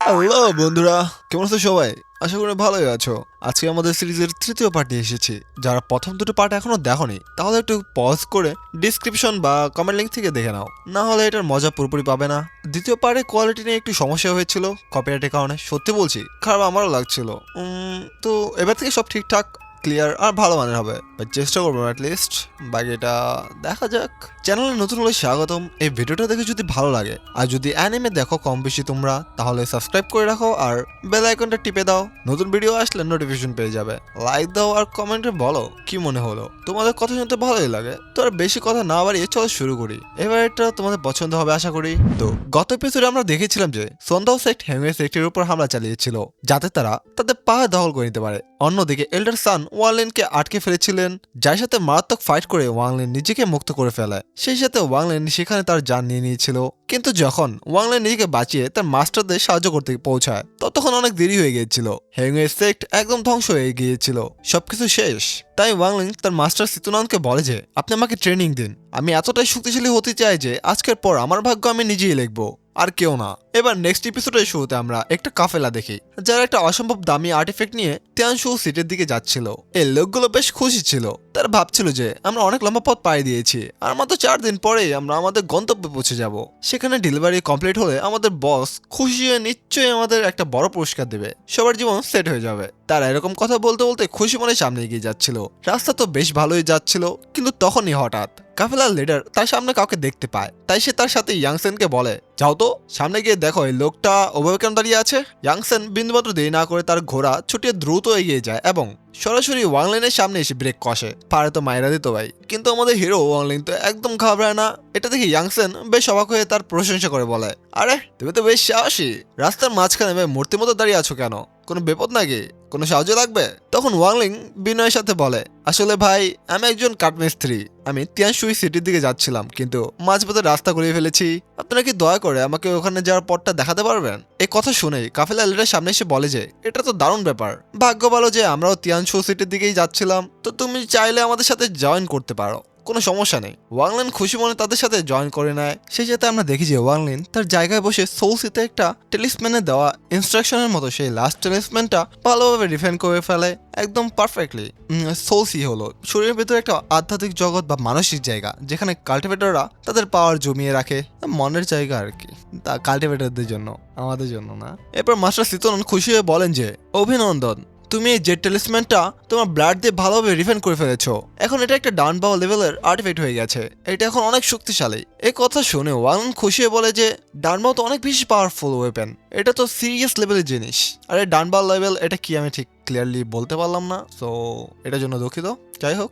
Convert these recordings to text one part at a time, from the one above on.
Hello বন্ধুরা, কেমন আছো সবাই? আশা করি ভালোই আছো। আজকে আমাদের সিরিজের তৃতীয় পার্টে এসেছি। যারা প্রথম দুটো পার্ট এখনো দেখোনি তাহলে একটু পজ করে ডিসক্রিপশন বা কমেন্ট লিঙ্ক থেকে দেখে নাও, না হলে এটার মজা পুরোপুরি পাবে না। দ্বিতীয় পার্টে কোয়ালিটি নিয়ে একটু সমস্যা হয়েছিল কপিরাইটের কারণে, সত্যি বলছি খারাপ আমারও লাগছিল। তো এবার থেকে সব ঠিকঠাক ক্লিয়ার আর ভালো মানের হবে, চেষ্টা করবো অ্যাটলিস্ট। বাকিটা দেখা যাক। চ্যানেলে নতুন হলে স্বাগতম। এই ভিডিওটা দেখে যদি ভালো লাগে আর যদি অ্যানিমে দেখো কম বেশি তোমরা, তাহলে সাবস্ক্রাইব করে রাখো আর বেল আইকনটা টিপে দাও। নতুন ভিডিও আসলে নোটিফিকেশন পেয়ে যাবে। লাইক দাও আর কমেন্টে বলো কি মনে হলো। তোমাদের কথা শুনতে ভালোই লাগে। তো আর বেশি কথা না বাড়িয়ে চলো শুরু করি। এবার এটা তোমাদের পছন্দ হবে আশা করি। তো গত এপিসোডে আমরা দেখেছিলাম যে সন্দাও সেক্ট হ্যাংওয়ে সেক্টের উপর হামলা চালিয়েছিল যাতে তারা তাদের পাহাড় দখল করে নিতে পারে। অন্যদিকে এল্ডার সান ওয়াংলিনকে আটকে ফেলেছিলেন, যার সাথে মারাত্মক ফাইট করে ওয়াংলিন নিজেকে মুক্ত করে ফেলে। সেই সাথে ওয়াংলিন সেখানে তার জান নিয়ে নিয়েছিল। কিন্তু যখন ওয়াংলিন নিজেকে বাঁচিয়ে তার মাস্টারদের সাহায্য করতে পৌঁছায় ততক্ষণ অনেক দেরি হয়ে গিয়েছিল। হ্যাংওয়ে সেক্ট একদম ধ্বংস হয়ে গিয়েছিল, সবকিছু শেষ। তাই ওয়াংলিন তার মাস্টার সিতুনানকে বলে যে আপনি আমাকে ট্রেনিং দিন, আমি এতটাই শক্তিশালী হতে চাই যে আজকের পর আমার ভাগ্য আমি নিজেই লিখবো, আর কেউ না। এবার নেক্সট এপিসোডের শুরুতে আমরা একটা কাফেলা দেখি যারা একটা অসম্ভব দামি আর্টিফ্যাক্ট নিয়ে তিয়ানশু সিটির দিকে যাচ্ছিল। এই লোকগুলো বেশ খুশি ছিল। তারা ভাবছিল যে আমরা অনেক লম্বা পথ পাড়ি দিয়েছি আর মাত্র 4 দিন পরেই আমরা আমাদের গন্তব্যে পৌঁছে যাব। সেখানে ডেলিভারি কমপ্লিট হলে আমাদের বস খুশি হয়ে নিশ্চয়ই আমাদের একটা বড় পুরস্কার দেবে, সবার জীবন সেট হয়ে যাবে। তারা এরকম কথা বলতে বলতে খুশি মনে সামনে এগিয়ে যাচ্ছিল। রাস্তা তো বেশ ভালোই যাচ্ছিল, কিন্তু তখনই হঠাৎ কাফেলার লিডার তার সামনে কাউকে দেখতে পায়। তাই সে তার সাথে ইয়াংসেনকে বলে, যাও তো সামনে গিয়ে দেখো এই লোকটা ওভাবে কেন দাঁড়িয়ে আছে। ইয়াংসেন বিন্দুমাত্র দেরি না করে তার ঘোড়া ছুটিয়ে দ্রুত এগিয়ে যায় এবং সরাসরি ওয়াংলিনের সামনে এসে ব্রেক কষে। পারে তো মাইরা দিত ভাই, কিন্তু আমাদের হিরো ওয়াংলিন তো একদম ঘাবড়ায় না। এটা দেখে ইয়াংসেন বেশ অবাক হয়ে তার প্রশংসা করে বলে, আরে তুমি তো বেশ সাহসী, রাস্তার মাঝখানে মূর্তির মতো দাঁড়িয়ে আছো কেন? কোনো বিপদ নাকি? কোনো সাহায্য লাগবে? তখন ওয়াংলিং বিনয়ের সাথে বলে, আসলে ভাই আমি একজন কাঠমিস্ত্রি, আমি তিয়ানশুই সিটির দিকে যাচ্ছিলাম কিন্তু মাঝপথে রাস্তা ঘুরিয়ে ফেলেছি। আপনারা কি দয়া করে আমাকে ওখানে যাওয়ার পথটা দেখাতে পারবেন? এই কথা শুনেই কাফেলা লিডার সামনে এসে বলে যে এটা তো দারুণ ব্যাপার, ভাগ্য ভালো যে আমরাও তিয়ানশু সিটির দিকেই যাচ্ছিলাম, তো তুমি চাইলে আমাদের সাথে জয়েন করতে পারো, কোনো সমস্যা নেই। ওয়াংলিন খুশি মনে তাদের সাথে জয়েন করে নেয়। সেই সাথে আমরা দেখি যে ওয়াংলিন তার জায়গায় বসে সোলসিতে একটা টেলিসম্যানের দেওয়া ইনস্ট্রাকশনের মতো সেই লাস্ট টেলিসম্যানটা ভালোভাবে ডিফাইন করে ফেলে একদম পারফেক্টলি। সোলসি হলো শরীরের ভেতরে একটা আধ্যাত্মিক জগৎ বা মানসিক জায়গা যেখানে কাল্টিভেটররা তাদের পাওয়ার জমিয়ে রাখে, মনের জায়গা আর কি, তা কাল্টিভেটরদের জন্য, আমাদের জন্য না। এরপর মাস্টার সিতনন খুশি হয়ে বলেন যে অভিনন্দন, তুমি এই জেট টেলিসম্যানটা তোমার ব্লাড দিয়ে ভালোভাবে রিফাইন করে ফেলেছো। এখন এটা একটা ডাউন পাওয়ার লেভেলের আর্টিফ্যাক্ট হয়ে গেছে, এটা এখন অনেক শক্তিশালী। এই কথা শুনে ওয়াংলিন খুশি হয়ে বলে যে ডানবাও তো অনেক বেশি পাওয়ারফুল ওয়েপেন, এটা তো সিরিয়াস লেভেলের জিনিস। আর এই ডানবাও লেভেল এটা কি আমি ঠিক ক্লিয়ারলি বলতে পারলাম না, সো এটার জন্য দুঃখিত। যাই হোক,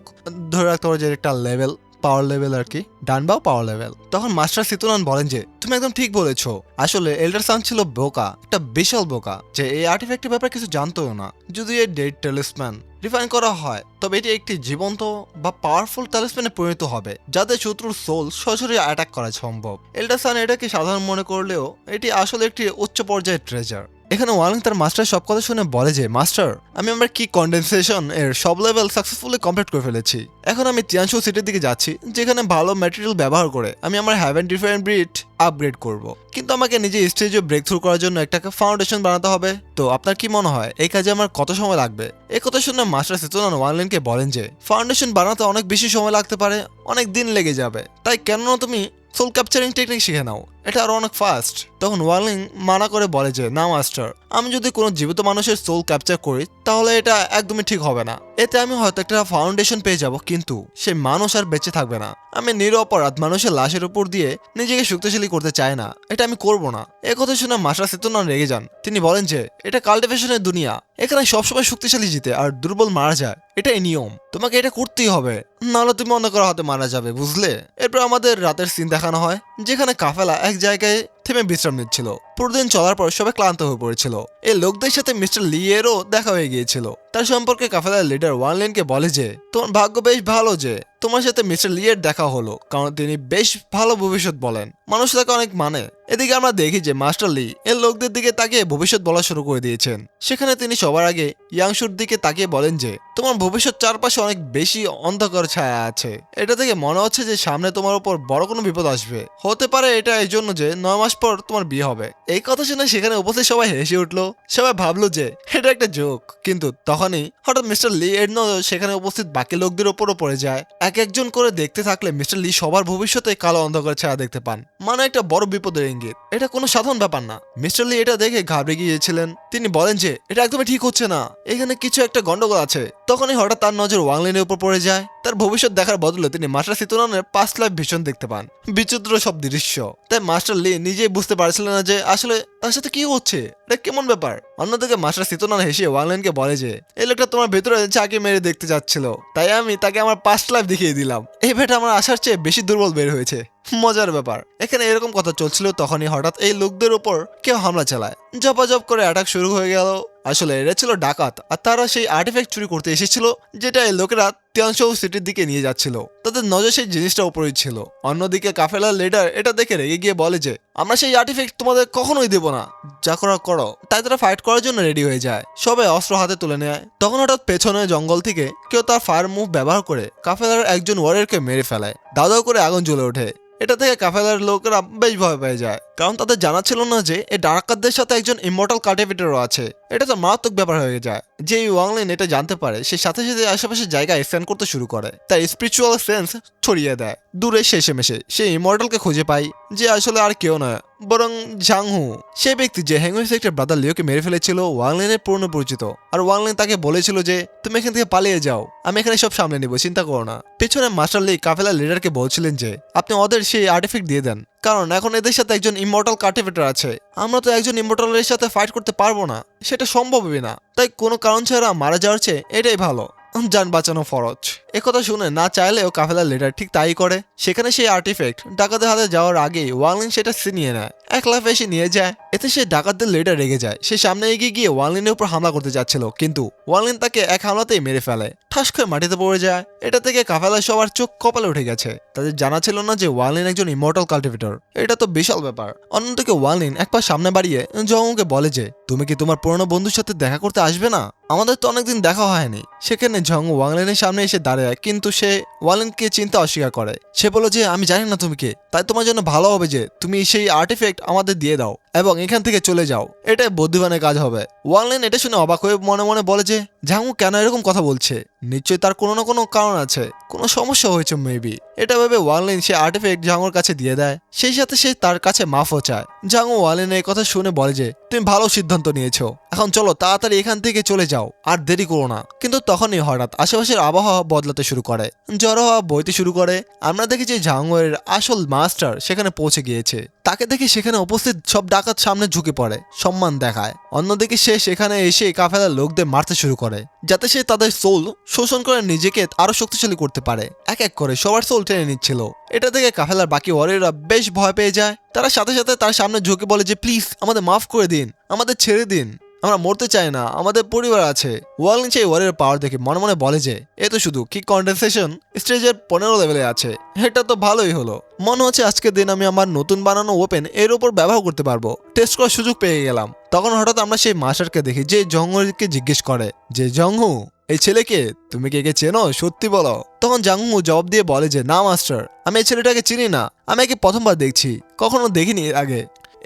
ধরে রাখতে পারো যে একটা লেভেল, পাওয়ার লেভেল আর কি, ডানবাও পাওয়ার লেভেল। তখন মাস্টার সিতুনান বলেন যে তুমি একদম ঠিক বলেছো, আসলে এল্ডার সান ছিল বোকা, একটা বিশাল বোকা, যে এই আর্টিফ্যাক্টের ব্যাপারে কিছু জানতোও না। যদি এই ডেড টেলিসম্যান রিফাইন করা হয় তবে এটি একটি জীবন্ত বা পাওয়ারফুল টেলিসম্যানে পরিণত হবে যাদের শত্রুর সোল সরাসরি অ্যাটাক করা সম্ভব। এল্ডার সান এটাকে সাধারণ মনে করলেও এটি আসলে একটি উচ্চ পর্যায়ের ট্রেজার। এখানে ওয়াংলিং তার মাস্টার সব কথা শুনে বলে যে মাস্টার, আমি আমার কি কন্ডেনসেশন এর সব লেভেল সাকসেসফুলি কমপ্লিট করে ফেলেছি। এখন আমি তিয়ানশু সিটির দিকে যাচ্ছি যেখানে ভালো ম্যাটেরিয়াল ব্যবহার করে আমি আমার হ্যাভেন ডিফারেন্ট ব্রিড আপগ্রেড করব। কিন্তু আমাকে নিজে স্টেজে ব্রেক থ্রু করার জন্য একটা ফাউন্ডেশন বানাতে হবে। তো আপনার কি মনে হয় এই কাজে আমার কত সময় লাগবে? এই কথা শুনে মাস্টার সিতুনান ওয়াংলিনকে বলেন যে ফাউন্ডেশন বানাতে অনেক বেশি সময় লাগতে পারে, অনেক দিন লেগে যাবে, তাই কেন তুমি সোল ক্যাপচারিং টেকনিক শিখে নাও, এটা আরো অনেক ফাস্ট। তখন ওয়াংলিং মানা করে বলে যে না মাস্টার, আমি যদি কোনো জীবিত মানুষের সোল ক্যাপচার করি তাহলে এটা একদমই ঠিক হবে না। এতে আমি হয়তো একটা ফাউন্ডেশন পেয়ে যাব কিন্তু সেই মানুষ আর বেঁচে থাকবে না। আমি নিরপরাধ মানুষের লাশের উপর দিয়ে নিজেকে শক্তিশালী করতে চাই না, এটা আমি করব না। এই কথা শুনে মাস্টার সিতুনান রেগে যান। তিনি বলেন যে এটা কাল্টিভেশনের দুনিয়া, এখানে সবসময় শক্তিশালী জিতে আর দুর্বল মারা যায়, এটাই নিয়ম, তোমাকে এটা করতেই হবে, নাহলে তুমি অন্য কারো হাতে মারা যাবে, বুঝলে? এরপর আমাদের রাতের সিন দেখানো হয় যেখানে কাফেলা এক জায়গায় থেমে বিশ্রাম নিচ্ছিল। প্রতিদিন চলার পর সবাই ক্লান্ত হয়ে পড়েছিল। এই লোকদের সাথে মিস্টার লি এরও দেখা হয়ে গিয়েছিল। তার সম্পর্কে কাফেলার লিডার ওয়াংলিনকে বলে যে তোমার ভাগ্য বেশ ভালো যে তোমার সাথে মিস্টার লি এর দেখা হলো, কারণ তিনি বেশ ভালো ভবিষ্যৎ বলেন, মানুষ তাকে অনেক মানে। এদিকে আমরা দেখি যে মাস্টার লি এর লোকদের দিকে তাকিয়ে ভবিষ্যৎ বলা শুরু করে দিয়েছেন। সেখানে তিনি সবার আগে ইয়াংশুর দিকে তাকিয়ে বলেন যে তোমার ভবিষ্যৎ চারপাশে অনেক বেশি অন্ধকার ছায়া আছে, এটা থেকে মনে হচ্ছে যে সামনে তোমার উপর বড় কোনো বিপদ আসবে। হতে পারে এটা এই জন্য যে 9 মাস পর তোমার বিয়ে হবে। এই কথা শুনে সেখানে উপস্থিত সবাই হেসে উঠলো। সবাই ভাবলো যে এটা একটা জোক, কিন্তু তখনই হঠাৎ মিস্টার লি এর নজর সেখানে উপস্থিত বাকি লোকদের ওপরও পড়ে যায়। এক একজন করে দেখতে থাকলে মিস্টার লি সবার ভবিষ্যতে কালো অন্ধকার ছায়া দেখতে পান, মানে একটা বড় বিপদের ইঙ্গিত। এটা কোনো সাধারণ ব্যাপার না। মিস্টার লি এটা দেখে ঘাবড়ে গিয়েছিলেন। তিনি বলেন যে এটা একদমই ঠিক হচ্ছে না, এখানে কিছু একটা গন্ডগোল আছে। তখনই হঠাৎ তার নজর ওয়াংলিনের উপর পড়ে যায়। তার ভবিষ্যৎ দেখার বদলে তিনি মাস্টার সিতুনানের পাস্ট লাইফ ভিশন দেখতে পান। বিচিত্র সব দৃশ্য। তাই মাস্টার লি নিজেই বুঝতে পারছিলেন না যে আসলে তার সাথে কি হচ্ছে, এটা কেমন ব্যাপার। অন্যদিকে মাস্টার সিতুনান হেসে ওয়াংলিনকে বলে যে এই লোকটা তোমার ভেতরে চাকি মেরে দেখতে যাচ্ছিল, তাই আমি তাকে আমার পাস্ট লাইফ দেখিয়ে দিলাম। এই ভেটা আমার আশার চেয়ে বেশি দুর্বল বের হয়েছে। মজার ব্যাপার, এখানে এরকম কথা চলছিল, তখনই হঠাৎ এই লোকদের উপর কেউ হামলা চালায়। জপাজপ করে অ্যাটাক শুরু হয়ে গেল। আসলে এরা ছিল ডাকাত, আর তারা সেই আর্টিফ্যাক্ট চুরি করতে এসেছিল, যেটা এই লোকেরা তিয়ানশৌ সিটির দিকে নিয়ে যাচ্ছিল। তাদের নজর সেই জিনিসটা উপরেই ছিল। অন্যদিকে কাফেলার লিডার এটা দেখে রেগে গিয়ে বলে যে আমরা সেই আর্টিফ্যাক্ট তোমাদের কখনোই দেবো না, যা করা করো। তাই তারা ফাইট করার জন্য রেডি হয়ে যায়। সবাই অস্ত্র হাতে তুলে নেয়। তখন হঠাৎ পেছনে জঙ্গল থেকে কেউ তার ফায়ার মুভ ব্যবহার করে কাফেলার একজন ওয়ারিয়রকে মেরে ফেলায়। দাও করে আগুন জ্বলে ওঠে। এটা থেকে কাফেলার লোকেরা বেশ ভয় পেয়ে যায়, কারণ তাদের জানা ছিল না যে এই ডাকাতদের সাথে একজন ইমমর্টাল কাল্টিভেটরও আছে। এটা তো মারাত্মক ব্যাপার হয়ে যায়। যে ওয়াংলিন এটা জানতে পারে, সে সাথে সাথে আশেপাশের জায়গায় স্ক্যান করতে শুরু করে। তার স্পিরিচুয়াল সেন্স ছড়িয়ে দেয়। দূরে শেষে সে ইমমর্টালকে খুঁজে পায়, যে আসলে আর কেউ নয় বরং ঝাংহু, সেই ব্যক্তি যে হ্যাংওয়ে সেক্টর ব্রাদার লিওকে মেরে ফেলেছিল, ওয়াংলিনের পুরনো পরিচিত। আর ওয়াংলিন তাকে বলেছিল যে তুমি এখান থেকে পালিয়ে যাও, আমি এখানে সব সামলে নিব, চিন্তা করো না। পেছনে মাস্টার লি কাফেলার লিডারকে বলছিলেন যে আপনি ওদের সেই আর্টিফ্যাক্ট দিয়ে দেন, কারণ এখন এদের সাথে একজন ইমমর্টাল কাল্টিভেটর আছে। আমরা তো একজন ইমমর্টালের সাথে ফাইট করতে পারবো না, সেটা সম্ভবই না। তাই কোনো কারণ ছাড়া মারা যাওয়ার চেয়ে এটাই ভালো, যান বাঁচানো ফরজ। একথা শুনে না চাইলেও কাফেলার লিডার ঠিক তাই করে। সেখানে সেই আর্টিফ্যাক্ট ডাকাতের হাতে যাওয়ার আগেই ওয়াংলিন সেটা ছিনিয়ে নেয়, এক লাফে এসে নিয়ে যায়। এতে সে ডাকাতদের লিডার রেগে যায়। সে সামনে এগিয়ে গিয়ে ওয়াংলিনের উপর হামলা করতে যাচ্ছিল, কিন্তু ওয়াংলিন তাকে এক হামলাতেই মেরে ফেলে। ঠাস করে মাটিতে পড়ে যায়। এটা থেকে কাফেলার সবার চোখ কপালে উঠে গেছে। তাদের জানা ছিল না যে ওয়াংলিন একজন ইমমর্টাল কাল্টিভেটর। এটা তো বিশাল ব্যাপার। অন্যদিকে ওয়াংলিন এক পা সামনে বাড়িয়ে জংহুকে বলে যে তুমি কি তোমার পুরনো বন্ধুর সাথে দেখা করতে আসবে না, আমাদের তো অনেকদিন দেখা হয়নি। সেখানে জংহু ওয়াংলিনের সামনে এসে দাঁড়ায়, কিন্তু সে ওয়াংলিনকে চিনতে অস্বীকার করে। সে বলে যে আমি জানি না তুমি কে, তাই তোমার জন্য ভালো হবে যে তুমি সেই আর্টিফ্যাক্ট আমাদের দিয়ে দাও এবং এখান থেকে চলে যাও, এটাই বুদ্ধিমানের কাজ হবে। ওয়াংলিন এটা শুনে অবাক হয়ে মনে মনে বলে যে ঝাংহু কেন এরকম কথা বলছে, নিশ্চয়ই তার কোনো না কোনো কারণ আছে, কোনো সমস্যা হয়েছে মেবি। এটা ভেবে ওয়াংলিন সে আর্টিফ্যাক্ট ঝাংহুর কাছে দিয়ে দেয়। সেই সাথে সে তার কাছে মাফও চায়। ঝাংহু ওয়াংলিনের এই কথা শুনে বলে যে তুমি ভালো সিদ্ধান্ত নিয়েছো, এখন চলো তাড়াতাড়ি এখান থেকে চলে যাও, আর দেরি করো না। কিন্তু তখনই হঠাৎ আশেপাশের আবহাওয়া বদলাতে শুরু করে, ঝড়ো হাওয়া বইতে শুরু করে। আমরা দেখি যে ঝাংহুয়ের আসল মাস্টার সেখানে পৌঁছে গিয়েছে। তাকে দেখে সেখানে উপস্থিত সব ডাকাত সামনে ঝুঁকে পড়ে, সম্মান দেখায়। অন্যদিকে সে সেখানে এসে কাফেলার লোকদের মারতে শুরু করে, যাতে সে তাদের সোল শোষণ করে নিজেকে আরো শক্তিশালী করতে পারে। এক এক করে সবার সোল টেনে নিচ্ছিল। এটা দেখে কাফেলার বাকি ওয়ারিয়ররা বেশ ভয় পেয়ে যায়। তারা সাথে সাথে তার সামনে ঝুঁকে বলে যে প্লিজ আমাদের মাফ করে দিন, আমাদের ছেড়ে দিন, আমরা মরতে চাই না, আমাদের পরিবার আছে। ওয়াংলিন সেই ওয়ারিয়র পাওয়ার দেখে মনে মনে বলে যে এ তো শুধু কি কন্ডেনসেশন স্টেজের 15 লেভেলে আছে, এটা তো ভালোই হলো। মনে হচ্ছে আজকের দিন আমি আমার নতুন বানানো ওপেন এর উপর ব্যবহার করতে পারবো, টেস্ট করার সুযোগ পেয়ে গেলাম। তখন হঠাৎ আমরা সেই মাস্টারকে দেখি, যে জংহুকে জিজ্ঞেস করে যে জংহু এই ছেলেকে তুমি কে কে চেনো, সত্যি বলো। তখন জাংহু জবাব দিয়ে বলে যে না মাস্টার, আমি এই ছেলেটাকে চিনি না, আমি একে প্রথমবার দেখছি, কখনো দেখিনি এর আগে।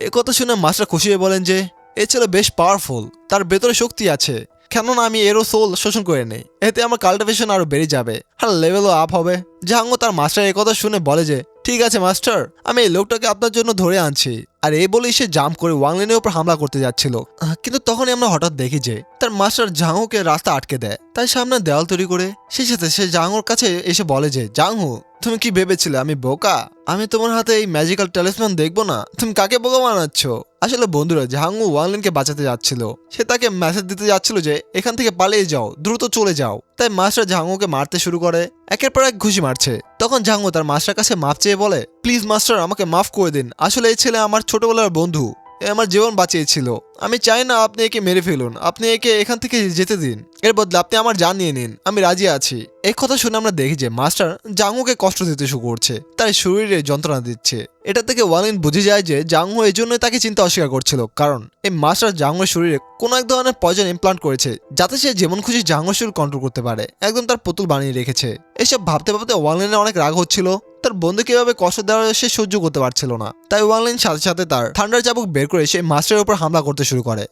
একথা শুনে মাস্টার খুশি হয়ে বলেন যে এ ছেলে বেশ পাওয়ারফুল, তার ভেতরে শক্তি আছে, কেননা আমি এরও সোল শোষণ করে নেই। এতে আমার কাল্টিভেশন আরো বেড়ে যাবে, আর লেভেলও আপ হবে। জাংহু তার মাস্টার একথা শুনে বলে যে ঠিক আছে মাস্টার, আমি এই লোকটাকে আপনার জন্য ধরে আনছি। আর এই বলেই সে জাম্প করে ওয়াংলিনের উপর হামলা করতে যাচ্ছিল। কিন্তু তখনই আমরা হঠাৎ দেখি যে তার মাস্টার জাংহুকে রাস্তা আটকে দেয়, তাই সামনে দেওয়াল তৈরি করে। সেই সাথে সে জাংহুর কাছে এসে বলে যে জাংহু তুমি কি ভেবেছিলে আমি বোকা, আমি তোমার হাতে এই ম্যাজিক্যাল ট্যালিসম্যান দেখবো না, তুমি কাকে বোকা বানাচ্ছ। আসলে বন্ধুরা, জাংহু ওয়াংলিনকে বাঁচাতে যাচ্ছিল। সে তাকে মেসেজ দিতে যাচ্ছিল যে এখান থেকে পালিয়ে যাও, দ্রুত চলে যাও। তাই মাস্টার জাংহুকে মারতে শুরু করে, একের পর এক ঘুষি মারছে। তখন জাংহু তার মাস্টার কাছে মাফ চেয়ে বলে প্লিজ মাস্টার, আমাকে মাফ করে দিন, আসলে এই ছেলে আমার ছোটবেলার বন্ধু, এ আমার জীবন বাঁচিয়েছিল, আমি চাই না আপনি একে মেরে ফেলুন, আপনি একে এখান থেকে যেতে দিন, এর বদলে আপনি আমার জান নিয়ে নিন, আমি রাজি আছি। এই কথা শুনে আমরা দেখি যে মাস্টার জাংহুকে কষ্ট দিতে শুরু করছে, তার শরীরে যন্ত্রণা দিচ্ছে। এটা থেকে ওয়াংলিন বুঝে যায় যে জাংহু এই জন্যই তাকে চিন্তা অস্বীকার করছিল, কারণ এই মাস্টার জাংহুর শরীরে কোনো এক ধরনের পয়জন ইমপ্লান্ট করেছে, যাতে সে যেমন খুশি জাংহুর শরীর কন্ট্রোল করতে পারে, একদম তার পুতুল বানিয়ে রেখেছে। এসব ভাবতে ভাবতে ওয়াংলিনের অনেক রাগ হচ্ছিল। তার বন্ধু কিভাবে কষ্ট দেওয়া সে সহ্য করতে পারছিল না, তাই ওয়াংলিন সাথে সাথে তার থান্ডার চাবুক বের করে সেই মাস্টারের উপর হামলা করতে শুরু করে।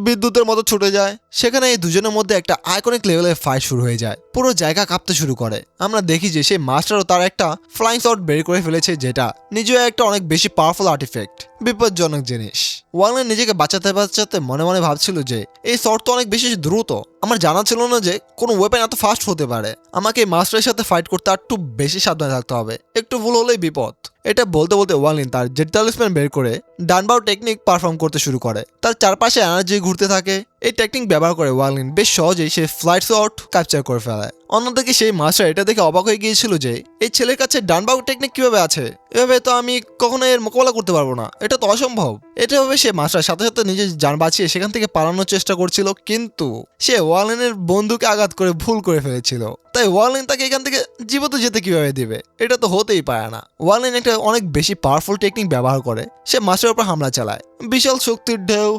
বিদ্যুতের মতো ছুটে যায়। সেখানে এই দুজনের মধ্যে একটা আইকনিক লেভেলের ফাইট শুরু হয়ে যায়। পুরো জায়গা কাঁপতে শুরু করে। আমরা দেখি যে সেই মাস্টারও তার একটা ফ্লাইং শট বের করে ফেলেছে, যেটা নিজেও একটা অনেক বেশি পাওয়ারফুল আর্টিফ্যাক্ট, বিপজ্জনক জিনিস। ওয়াংলিন নিজেকে বাঁচাতে বাঁচাতে মনে মনে ভাবছিল যে এই শট তো অনেক বেশি দ্রুত। আমার জানা ছিল না যে কোনো ওয়েপেন এত ফাস্ট হতে পারে। আমাকে এই মাস্টারের সাথে ফাইট করতে একটু বেশি সাবধানে থাকতে হবে, একটু ভুল হলেই বিপদ। এটা বলতে বলতে ওয়াংলিন তার জেট ট্যালিসম্যান বের করে ডানবাও টেকনিক পারফর্ম করতে শুরু করে। তার চারপাশে এনার্জি ঘুরতে থাকে। এই টেকনিক ব্যবহার করে ওয়াংলিন বেশ সহজেই সে ফ্লাইট শট ক্যাপচার করে ফেলে। অন্যদিকে সেই মাস্টার এটা দেখে অবাক হয়ে গিয়েছিল যে এই ছেলের কাছে ডানবাও টেকনিক কিভাবে আছে, এভাবে তো আমি কখনো এর মোকাবেলা করতে পারবো না, এটা তো অসম্ভব। এটা ভাবে সে মাস্টার সাথে সাথে নিজের যান বাঁচিয়ে সেখান থেকে পালানোর চেষ্টা করছিল, কিন্তু সে ওয়াংলিনের বন্ধুকে আঘাত করে ভুল করে ফেলেছিল। তাই ওয়াংলিন তাকে এখান থেকে জীবিত যেতে কিভাবে দিবে, এটা তো হতেই পারে না। ওয়াংলিন একটা অনেক বেশি পাওয়ারফুল টেকনিক ব্যবহার করে সে মাস্টারের উপর হামলা চালায়। বিশাল শক্তির ঢেউ।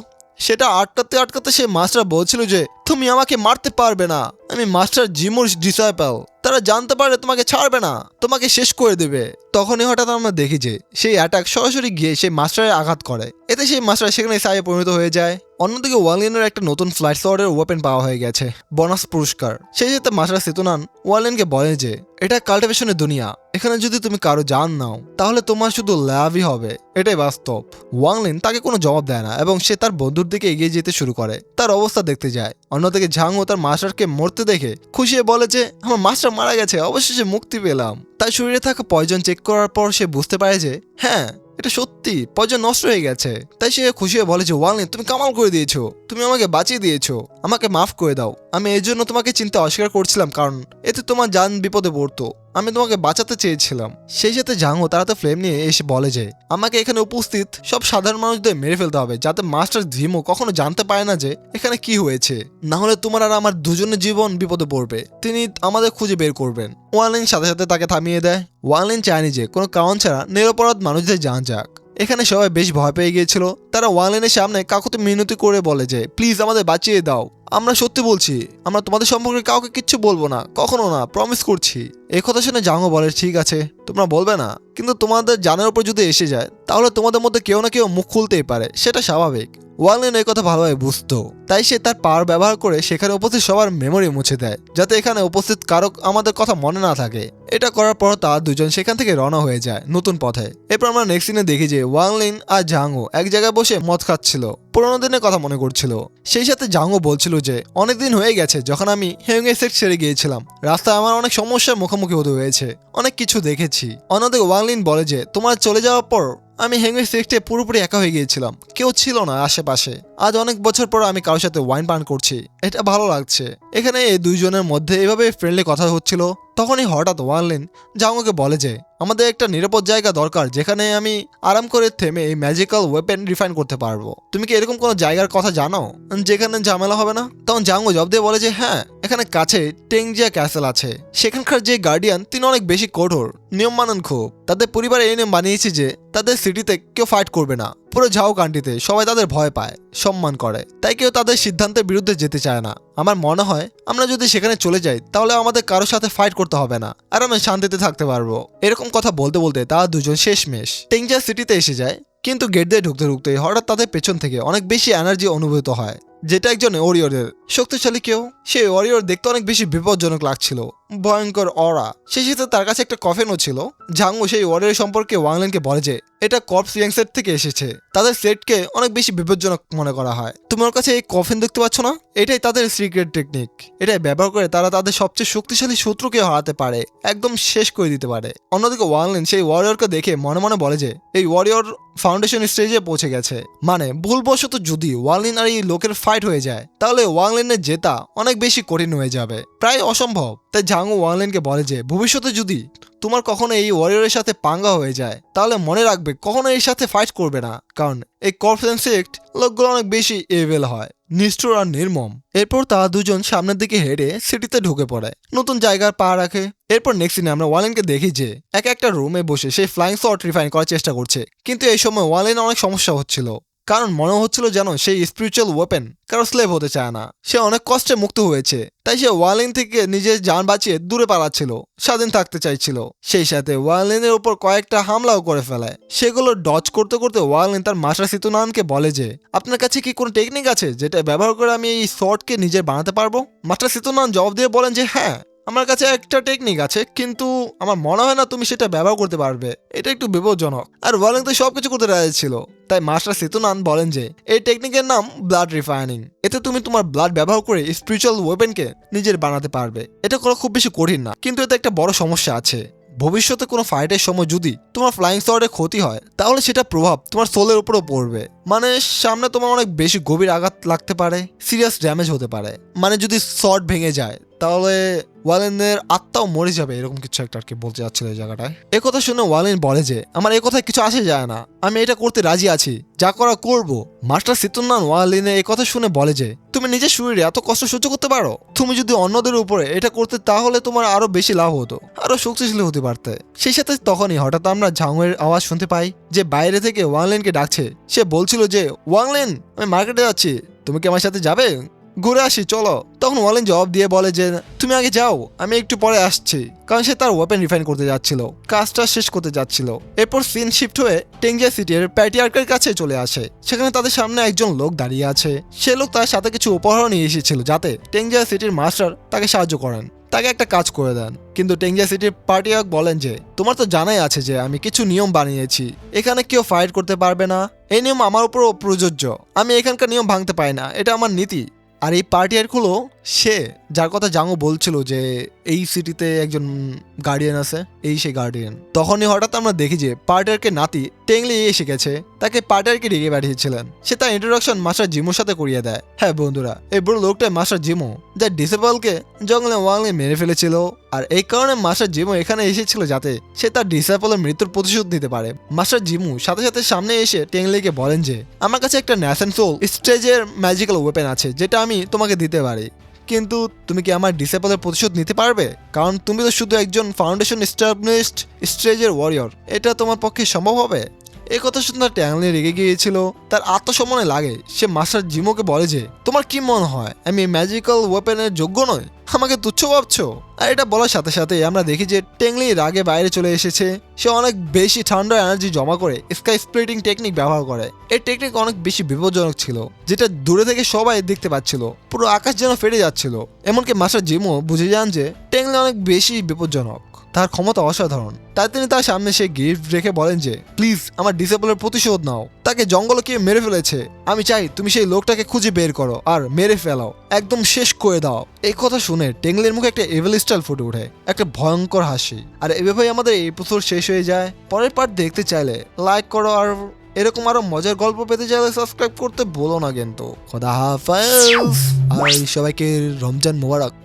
সেটা আটকাতে আটকাতে সে মাস্টার বলছিল যে তুমি আমাকে মারতে পারবে না, আমি মাস্টার জিমোর ডিসাইপল, তারা জানতে পারলে তোমাকে ছাড়বে না, তোমাকে শেষ করে দেবে। তখনই হঠাৎ আমরা দেখি যে সেই অ্যাটাক সরাসরি গিয়ে সেই মাস্টারের আঘাত করে। এতে সেই মাস্টার সেখানে সাইয়ে পরিণত হয়ে যায়। অন্যদিকে ওয়াংলিনের একটা নতুন ফ্লাইট শটের ওয়েপেন পাওয়া হয়ে গেছে, বোনাস পুরস্কার। সেই সাথে মাস্টার সেতুনান ওয়াংলিনকে বলে যে এটা কাল্টিভেশনের দুনিয়া, এখানে যদি তুমি কারো জান নাও তাহলে তোমার শুধু লাভই হবে, এটাই বাস্তব। ওয়াংলিন তাকে কোনো জবাব দেয় না এবং সে তার বন্ধুর দিকে এগিয়ে যেতে শুরু করে, তার অবস্থা দেখতে যায়। অন্যদিকে ঝাং ও তার মাস্টারকে মরতে দেখে খুশি হয়ে বলে যে আমার মাস্টার মারা গেছে, অবশেষে মুক্তি পেলাম। তার শরীরে থাকা পয়জন চেক করার পর সে বুঝতে পারে যে হ্যাঁ, এটা সত্যি, পয়জন নষ্ট হয়ে গেছে। তাই সে খুশি হয়ে বলে যে ওয়াংলিন তুমি কামাল করে দিয়েছো, তুমি আমাকে বাঁচিয়ে দিয়েছো, আমাকে মাফ করে দাও। আমি এই জন্য তোমাকে চিনতে অস্বীকার করছিলাম, কারণ এতে তোমার জান বিপদে পড়তো, আমি তোমাকে বাঁচাতে চেয়েছিলাম। সেই সাথে জাংও তারাতে ফ্লেম নিয়ে এসে বলে যে আমাকে এখানে উপস্থিত সব সাধারণ মানুষদের মেরে ফেলতে হবে, যাতে মাস্টার ঝিমো কখনো জানতে পারে না যে এখানে কি হয়েছে, না হলে তোমার আর আমার দুজনের জীবন বিপদে পড়বে। তিনি আমাদের খুঁজে বের করবেন। ওয়াংলিন সাথে সাথে তাকে থামিয়ে দেয়। ওয়াংলিন চায়নি যে কোনো কারণ ছাড়া নিরপরাধ মানুষদের জান যাক। এখানে সবাই বেশ ভয় পেয়ে গিয়েছিল। তারা ওয়াংলিনের সামনে কাকুতি মিনতি করে বলে যে প্লিজ আমাদের বাঁচিয়ে দাও, আমরা সত্যি বলছি, আমরা তোমাদের সম্পর্কে কাউকে কিচ্ছু বলবো না, কখনো না, প্রমিস করছি। এই কথা শুনে জাংও বলে ঠিক আছে, তোমরা বলবে না, কিন্তু তোমাদের জানের উপর যদি এসে যায় তাহলে তোমাদের মধ্যে কেউ না কেউ মুখ খুলতেই পারে, সেটা স্বাভাবিক। ওয়াংলিন এই কথা ভালোভাবে বুঝতো, তাই সে তার পাওয়ার ব্যবহার করে সেখানে উপস্থিত সবার মেমোরি মুছে দেয়, যাতে এখানে উপস্থিত কারো আমাদের কথা মনে না থাকে। এটা করার পর তার দুজন সেখান থেকে রওনা হয়ে যায় নতুন পথে। এরপর আমরা নেক্সট সিনে দেখি যে ওয়াংলিন আর জাংও এক জায়গায় বসে মদ খাচ্ছিল, পুরোনো দিনের কথা মনে করছিল। সেই সাথে জাংও বলছিল যে অনেকদিন হয়ে গেছে যখন আমি হেউংয়ে সেক্ট ছেড়ে গিয়েছিলাম, রাস্তায় আমার অনেক সমস্যার মুখোমুখি হতে হয়েছে, অনেক কিছু দেখেছি। অন্যদিকে ওয়াংলিন বলে যে তোমার চলে যাওয়ার পর আমি হেংওয়ে সেক্টে পুরোপুরি একা হয়ে গিয়েছিলাম, কেউ ছিল না আশেপাশে। আজ অনেক বছর পর আমি কারোর সাথে ওয়াইন পান করছি, এটা ভালো লাগছে। এখানে এই দুইজনের মধ্যে এভাবে ফ্রেন্ডলি কথা হচ্ছিল। তখনই হঠাৎ ওয়াংলিন জাংওকে বলে যে আমাদের একটা নিরাপদ জায়গা দরকার, যেখানে আমি আরাম করে থেমে এই ম্যাজিক্যাল ওয়েপেন রিফাইন করতে পারবো। তুমি কি এরকম কোনো জায়গার কথা জানো যেখানে ঝামেলা হবে না? তখন জাংও জবাব দিয়ে বলে যে হ্যাঁ, এখানে কাছে টেংজিয়া ক্যাসেল আছে, সেখানকার যে গার্ডিয়ান তিনি অনেক বেশি কঠোর, নিয়ম মানেন খুব। তাদের পরিবার এই নিয়ম বানিয়েছে যে তাদের সিটিতে কেউ ফাইট করবে না। পুরো ঝাও কান্ট্রিতে সবাই তাদের ভয় পায়, সম্মান করে, তাই কেউ তাদের সিদ্ধান্তের বিরুদ্ধে যেতে চায় না। আমার মনে হয় আমরা যদি সেখানে চলে যাই তাহলে আমাদের কারোর সাথে ফাইট করতে হবে না, আর আমি শান্তিতে থাকতে পারবো। এরকম কথা বলতে বলতে তারা দুজন শেষমেশ টেংজিয়া সিটিতে এসে যায়। কিন্তু গেট দিয়ে ঢুকতে ঢুকতে হঠাৎ তাদের পেছন থেকে অনেক বেশি এনার্জি অনুভূত হয়, যেটা একজন ওরিয়রের শক্তিশালী কেউ। সেই ওরিয়র দেখতে অনেক বেশি বিপজ্জনক লাগছিল, ভয়ঙ্কর অরা। সেই সাথে তার কাছে একটা কফিনও ছিল। জাংও সেই ওরিয়র সম্পর্কে ওয়াংলিনকে বলে যে এটা কর্পস ইয়াং সেট থেকে এসেছে, তাদের সেটকে অনেক বেশি বিপজ্জনক মনে করা হয়। তোমার কাছে এই কফিন দেখতে পাচ্ছ না, এটাই তাদের সিক্রেট টেকনিক। এটাই ব্যবহার করে তারা তাদের সবচেয়ে শক্তিশালী শত্রুকে হারাতে পারে, একদম শেষ করে দিতে পারে। অন্যদিকে ওয়াংলিন সেই ওয়ারিয়রকে দেখে মনে মনে বলে যে এই ওয়ারিয়র ফাউন্ডেশন স্টেজে পৌঁছে গেছে, মানে ভুলবশত যদি ওয়াংলিন আর এই লোকের ফাইট হয়ে যায় তাহলে ওয়াংলিনের জেতা অনেক বেশি কঠিন হয়ে যাবে, প্রায় অসম্ভব। তাই জাংও ওয়াংলিনকে বলে যে ভবিষ্যতে যদি তোমার কখনো এই ওয়ারিয়রের সাথে পাঙ্গা হয়ে যায় তাহলে মনে রাখবে কখনো এর সাথে ফাইট করবে না, কারণ এই কর্পস সেক্ট লোকগুলো অনেক বেশি এভেল হয়, নিষ্ঠুর আর নির্মম। এরপর তারা দুজন সামনের দিকে হেঁটে সিটিতে ঢুকে পড়ে, নতুন জায়গার পা রাখে। এরপর নেক্সট সিনে আমরা ওয়াংলিনকে দেখি যে একটা রুমে বসে সেই ফ্লাইং শট রিফাইন করার চেষ্টা করছে, কিন্তু এই সময় ওয়াংলিন অনেক সমস্যা হচ্ছিল। কারণ মনে হচ্ছিল যেন সেই স্পিরিচুয়াল ওয়েপেন কারো স্লেভ হতে চায় না। সে অনেক কষ্টে মুক্ত হয়েছে, তাই সে ওয়ার্লিন থেকে নিজের জান বাঁচিয়ে দূরে পালাচ্ছিল, স্বাধীন থাকতে চাইছিল। সেই সাথে ওয়ার্লিনের উপর কয়েকটা হামলাও করে ফেলে। সেগুলো ডজ করতে করতে ওয়ার্লিন তার মাস্টার সিতুনানকে বলে যে আপনার কাছে কি কোনো টেকনিক আছে যেটা ব্যবহার করে আমি এই শর্টকে নিজের বানাতে পারবো? মাস্টার সিতুনান জবাব দিয়ে বলেন যে হ্যাঁ, আমার কাছে একটা টেকনিক আছে, কিন্তু আমার মনে হয় না তুমি সেটা ব্যবহার করতে পারবে, এটা একটু বিপজ্জনক। আর ওয়ার্লিন তো সবকিছু করতে রাজি ছিল, তাই মাস্টার সিতুনান বলেন যে এই টেকনিকের নাম ব্লাড রিফাইনিং। এতে তুমি তোমার ব্লাড ব্যবহার করে স্পিরিচুয়াল ওয়েপেনকে নিজের বানাতে পারবে। এটা করা খুব বেশি কঠিন না, কিন্তু এতে একটা বড় সমস্যা আছে। ভবিষ্যতে কোনো ফাইটের সময় যদি তোমার ফ্লাইং শর্টে ক্ষতি হয়, তাহলে সেটা প্রভাব তোমার সোলের উপরও পড়বে। মানে সামনে তোমার অনেক বেশি গভীর আঘাত লাগতে পারে, সিরিয়াস ড্যামেজ হতে পারে। মানে যদি শর্ট ভেঙে যায় তাহলে ওয়ালেনের আত্মাও মরে যাবে, এরকম কিছু একটা আর কি বলতে যাচ্ছিল এই জায়গাটায়। এ কথা শুনে ওয়ালেন বলে যে আমার এই কথায় কিছু আসে যায় না, আমি এটা করতে রাজি আছি, যা করা করব। মাস্টার সিতুনান ওয়ালেনের এই কথা শুনে বলে যে তুমি নিজের শরীরে এত কষ্ট সহ্য করতে পারো? তুমি যদি অন্যদের উপরে এটা করতে তাহলে তোমার আরো বেশি লাভ হতো, আরো শক্তিশালী হতে পারতে। সেই সাথে তখনই হঠাৎ আমরা ঝাংয়ের আওয়াজ শুনতে পাই, যে বাইরে থেকে ওয়াংলেনকে ডাকছে। সে বলছিল যে ওয়াংলেন, আমি মার্কেটে যাচ্ছি, তুমি কি আমার সাথে যাবে? ঘুরে আসি চলো। তখন ওয়ালেন জবাব দিয়ে বলে যে তুমি আগে যাও, আমি একটু পরে আসছি। কারণ সে তার ওয়েপেন রিফাইন করতে যাচ্ছিল, কাজটা শেষ করতে যাচ্ছিল। এরপর সিন শিফট হয়ে টেংজিয়া সিটির প্যাটিয়ার্কের কাছে চলে আসে। সেখানে তাদের সামনে একজন লোক দাঁড়িয়ে আছে। সে লোক তার সাথে কিছু উপহার নিয়ে এসেছিল, যাতে টেংজিয়া সিটির মাস্টার তাকে সাহায্য করেন, তাকে একটা কাজ করে দেন। কিন্তু টেংজিয়া সিটির পার্টিয়ার্ক বলেন যে তোমার তো জানাই আছে যে আমি কিছু নিয়ম বানিয়েছি, এখানে কেউ ফাইট করতে পারবে না, এই নিয়ম আমার উপরও প্রযোজ্য, আমি এখানকার নিয়ম ভাঙতে পারি না, এটা আমার নীতি। আর এই পার্টিয়ার্ক হলো সে যার কথা জাঙ্গো বলছিল যে এই সিটিতে একজন গার্ডিয়ান আছে, এই সেই গার্ডিয়ান। তখনই হঠাৎ আমরা দেখি যে পার্টিয়ার্কের নাতি টেংলি এসে গেছে, তাকে পার্টিয়ার্কে ডেকে পাঠিয়েছিলেন। সে তার ইন্ট্রোডাকশন মাস্টার জিমোর সাথে করিয়ে দেয়। হ্যাঁ বন্ধুরা, এই বড় লোকটা মাস্টার জিমো, যার ডিসেবলকে জঙ্গলে ওয়াংলে মেরে ফেলেছিল। আর এই কারণে মাস্টার জিমো এখানে এসেছিল যাতে সে তার ডিসেবলের মৃত্যুর প্রতিশোধ নিতে পারে। মাস্টার জিমু সাথে সাথে সামনে এসে টেংলিকে বলেন যে আমার কাছে একটা ন্যাশন সোল স্টেজের ম্যাজিক্যাল ওয়েপেন আছে, যেটা আমি তোমাকে দিতে পারি, কিন্তু তুমি কি আমার ডিসেবলের প্রতিশোধ নিতে পারবে? কারণ তুমি তো শুধু একজন ফাউন্ডেশন এস্টাবলিশড স্টেজের ওয়ারিয়র, এটা তোমার পক্ষে সম্ভব হবে? এই কথা শুনে তার ট্যাংলি রেগে গিয়েছিল, তার আত্মসম্মানে লাগে। সে মাস্টার জিমোকে বলে যে তোমার কি মনে হয় আমি ম্যাজিক্যাল ওয়েপেনের যোগ্য নয়? আমাকে তুচ্ছ ভাবছো? আর এটা বলার সাথে সাথে আমরা দেখি যে টেংলি রাগে বাইরে চলে এসেছে। সে অনেক বেশি ঠান্ডা এনার্জি জমা করে স্কাই স্প্লিটিং টেকনিক ব্যবহার করে। এই টেকনিক অনেক বেশি বিপজ্জনক ছিল, যেটা দূরে থেকে সবাই দেখতে পাচ্ছিল, পুরো আকাশ যেন ফেটে যাচ্ছিল। এমনকি মাস্টার জিমো বুঝে যান যে টেংলি অনেক বেশি বিপজ্জনক, তার ক্ষমতা অসাধারণ। তাই তিনি তার সামনে সে গিফট রেখে বলেন যে প্লিজ আমার ডিসেবলের প্রতিশোধ নাও, তাকে জঙ্গলে কে মেরে ফেলেছে, আমি চাই তুমি সেই লোকটাকে খুঁজে বের করো আর মেরে ফেলাও, একদম শেষ করে দাও। এই কথা শুনে টেংলির মুখে একটা এভিল স্টাইল ফুটে ওঠে, একটা ভয়ঙ্কর হাসি। আর এভাবেই আমাদের এই এপিসোড শেষ হয়ে যায়। পরের পার্ট দেখতে চাইলে লাইক করো, আর এরকম আরো মজার গল্প পেতে চাইলে সাবস্ক্রাইব করতে ভুলো না কিন্তু। খোদা হাফেজ, আর সবাইকে রমজান মোবারক।